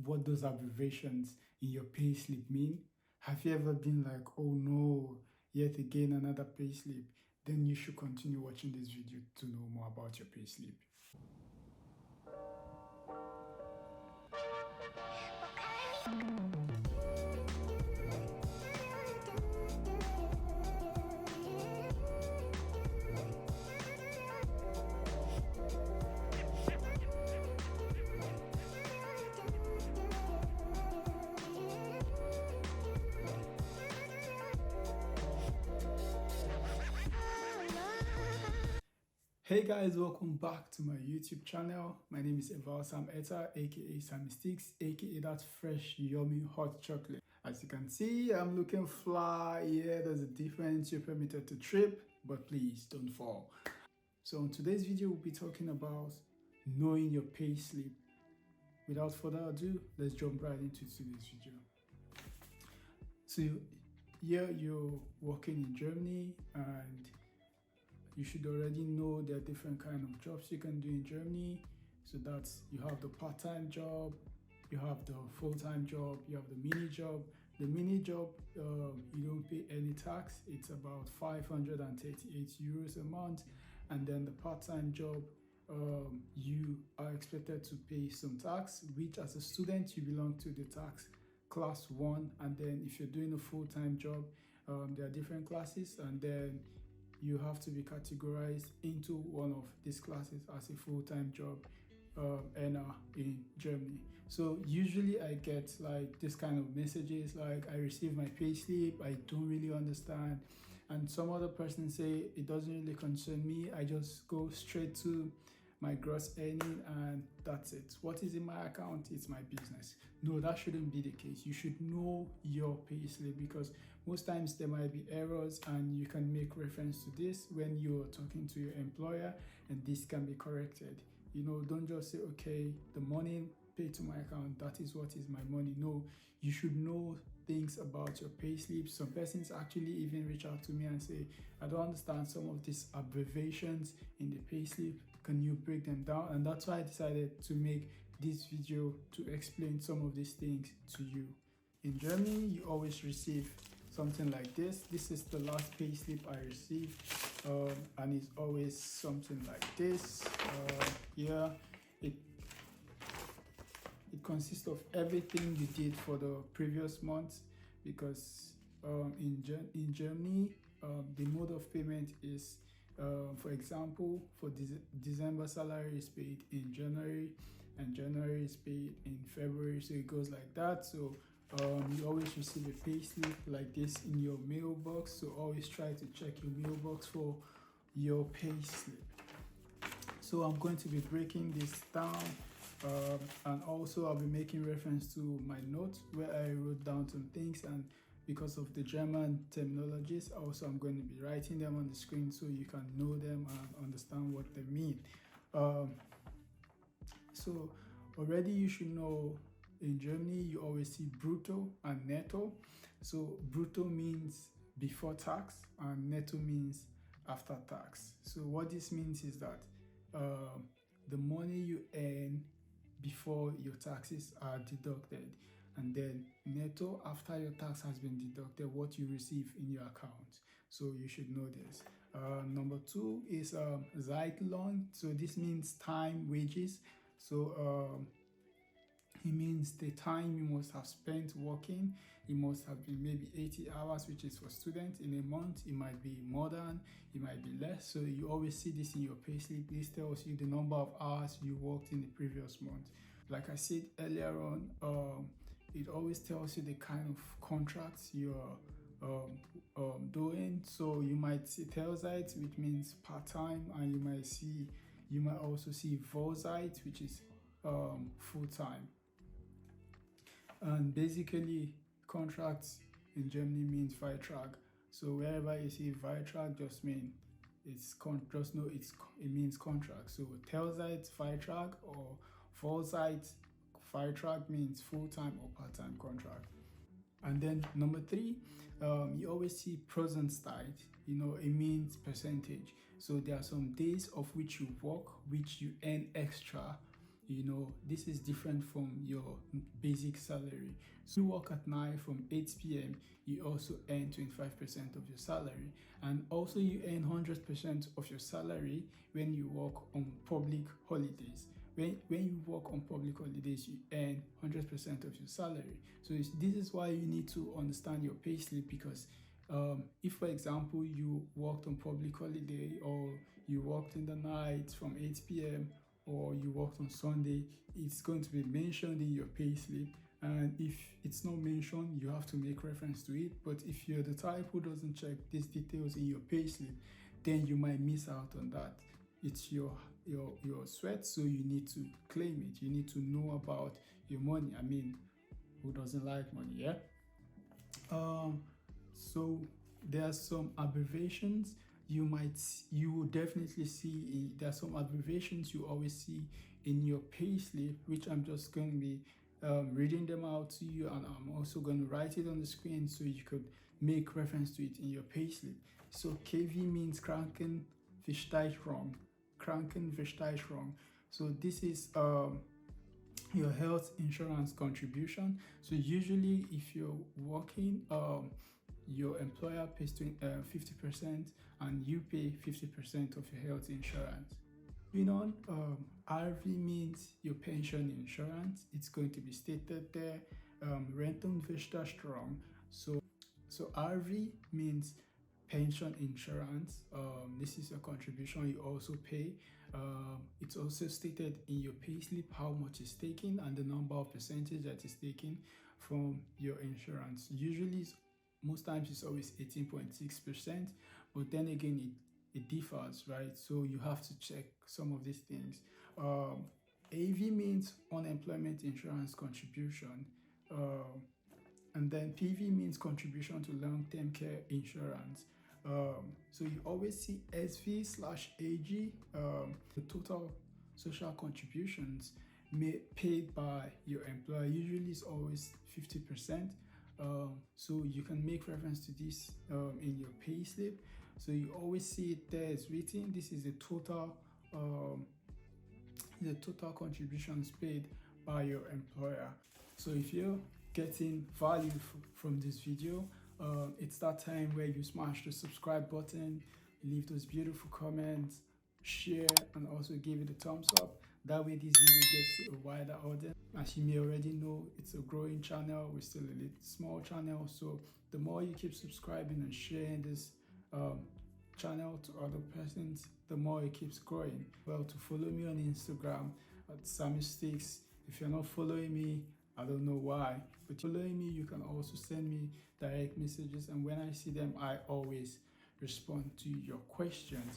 what those abbreviations in your payslip mean? Have you ever been like, oh no, yet again another payslip? Then you should continue watching this video to know more about your payslip. Hey guys, welcome back to my YouTube channel. My name is evalsametta, aka Sammy Sticks, aka that fresh, yummy, hot chocolate. As you can see, I'm looking fly. Yeah, there's a difference. You're permitted to trip, but please don't fall. So in today's video, we'll be talking about knowing your pay slip. Without further ado, let's jump right into today's video. So here you're working in Germany, and you should already know there are different kind of jobs you can do in Germany. So that's, you have the part-time job, you have the full-time job, you have the mini job. The mini job, you don't pay any tax. It's about 538 euros a month. And then the part-time job, you are expected to pay some tax, which as a student, you belong to the tax class 1. And then if you're doing a full-time job, there are different classes, and then you have to be categorized into one of these classes as a full-time job earner in Germany. So usually I get like this kind of messages like, I receive my payslip, I don't really understand, and some other person say it doesn't really concern me, I just go straight to my gross earning and that's it. What is in my account, it's my business. No, that shouldn't be the case. You should know your payslip, because most times there might be errors, and you can make reference to this when you're talking to your employer, and this can be corrected. You know, don't just say, okay, the money paid to my account, that is what is my money. No, you should know things about your payslip. Some persons actually even reach out to me and say, I don't understand some of these abbreviations in the payslip, can you break them down? And that's why I decided to make this video to explain some of these things to you. In Germany, you always receive something like this. This is the last payslip I received, and it's always something like this. Yeah, it consists of everything you did for the previous month, because in Germany, the mode of payment is, for example, for December salary is paid in January, and January is paid in February, so it goes like that. So you always receive a pay slip like this in your mailbox, so always try to check your mailbox for your pay slip. So I'm going to be breaking this down, and also I'll be making reference to my notes where I wrote down some things, and because of the German terminologies, also I'm going to be writing them on the screen so you can know them and understand what they mean. So already you should know, in Germany you always see brutto and netto. So brutto means before tax and netto means after tax. So what this means is that the money you earn before your taxes are deducted, and then netto after your tax has been deducted, what you receive in your account. So you should know this. Number 2 is Zeitlohn. So this means time wages. So it means the time you must have spent working. It must have been maybe 80 hours, which is for students in a month. It might be more than, it might be less. So you always see this in your payslip. This tells you the number of hours you worked in the previous month. Like I said earlier on, it always tells you the kind of contracts you're doing. So you might see Teilzeit, which means part-time, and you might also see Vollzeit, which is full-time. And basically, contracts in Germany means Vertrag. So wherever you see Vertrag, just mean it means contract. So Teilzeit Vertrag or Vollzeit Vertrag means full-time or part-time contract. And then number 3, you always see Prozentzeit. You know, it means percentage. So there are some days of which you work, which you earn extra this is different from your basic salary. So you work at night from 8 p.m. you also earn 25% of your salary, and also you earn 100% of your salary when you work on public holidays. When you work on public holidays, you earn 100% of your salary. So this is why you need to understand your payslip, because if, for example, you worked on public holiday, or you worked in the night from 8 p.m. or you worked on Sunday, it's going to be mentioned in your payslip. And if it's not mentioned, you have to make reference to it. But if you're the type who doesn't check these details in your payslip, then you might miss out on that. It's your sweat, so you need to claim it. You need to know about your money. I mean, who doesn't like money, yeah? So there are some abbreviations you will definitely see. There are some abbreviations you always see in your payslip, which I'm just going to be reading them out to you, and I'm also going to write it on the screen so you could make reference to it in your payslip. So KV means Krankenversicherung. Krankenversicherung. So this is your health insurance contribution. So usually if you're working, your employer pays 50% and you pay 50% of your health insurance. Moving on, RV means your pension insurance. It's going to be stated there. Rentenversicherung. So RV means pension insurance. This is a contribution you also pay. It's also stated in your payslip how much is taken and the number of percentage that is taken from your insurance. Usually, most times it's always 18.6%, but then again it differs, right? So you have to check some of these things. AV means unemployment insurance contribution, and then PV means contribution to long-term care insurance. So you always see SV/AG, the total social contributions paid by your employer. Usually is always 50%. So you can make reference to this in your payslip. So you always see it there. It's written. This is the total contributions paid by your employer. So if you're getting value from this video, it's that time where you smash the subscribe button, leave those beautiful comments, share, and also give it a thumbs up. That way this video gets to a wider audience. As you may already know, it's a growing channel. We're still a little small channel, so the more you keep subscribing and sharing this channel to other persons, the more it keeps growing. Well, to follow me on Instagram at Demystifying. If you're not following me, I don't know why, but following me, you can also send me direct messages, and when I see them, I always respond to your questions.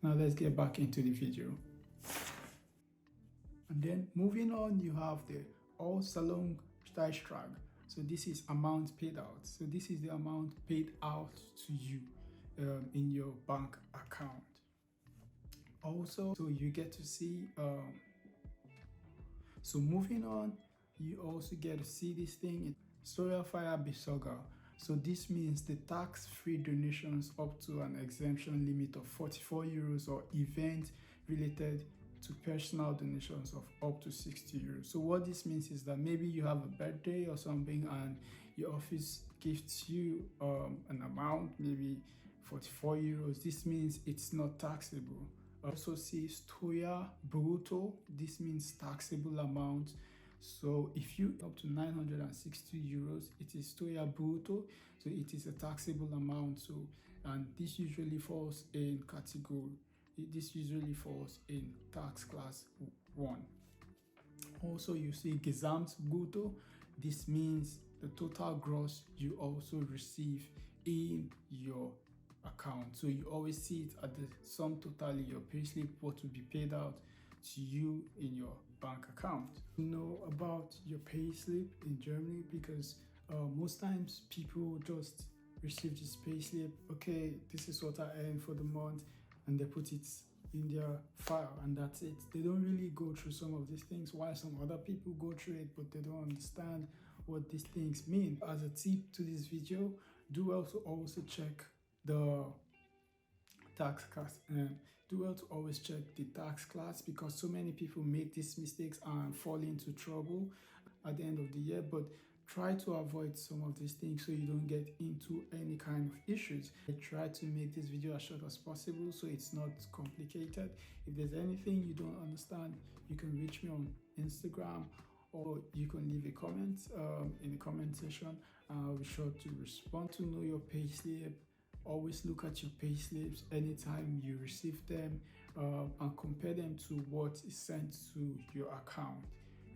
Now let's get back into the video. And then moving on, you have the Auszahlungsbeitrag. So this is amount paid out. So this is the amount paid out to you in your bank account. Also, so you get to see, so moving on, you also get to see this thing, Steuerfreibesorger. So this means the tax-free donations up to an exemption limit of 44 euros or event related to personal donations of up to 60 euros. So what this means is that maybe you have a birthday or something and your office gifts you an amount, maybe 44 euros. This means it's not taxable. Also see Steuer Brutto. This means taxable amount. So if you up to 960 euros, it is Steuer Brutto. So it is a taxable amount. So, and this usually falls in category. This usually falls in tax class 1. Also, you see Gesamtbrutto. This means the total gross you also receive in your account. So you always see it at the sum total in your payslip, what will be paid out to you in your bank account. Know about your payslip in Germany, because most times people just receive this payslip. Okay, this is what I earned for the month, and they put it in their file and that's it. They don't really go through some of these things, while some other people go through it, but they don't understand what these things mean. As a tip to this video, do also check the tax class Do well to always check the tax class, because so many people make these mistakes and fall into trouble at the end of the year. But try to avoid some of these things so you don't get into any kind of issues. I try to make this video as short as possible so it's not complicated. If there's anything you don't understand, you can reach me on Instagram, or you can leave a comment in the comment section. I'll be sure to respond. To know your payslip, always look at your payslips anytime you receive them, and compare them to what is sent to your account.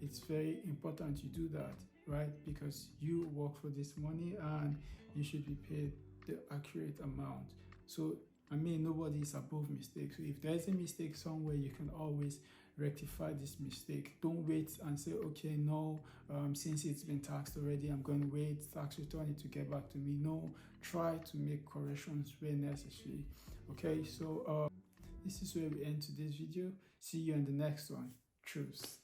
It's very important you do that, right? Because you work for this money and you should be paid the accurate amount. So nobody is above mistakes. So if there's a mistake somewhere, you can always rectify this mistake. Don't wait and say, okay, no, since it's been taxed already, I'm going to wait tax return it to get back to me. No, try to make corrections where necessary. Okay, so this is where we end today's video. See you in the next one. Truce.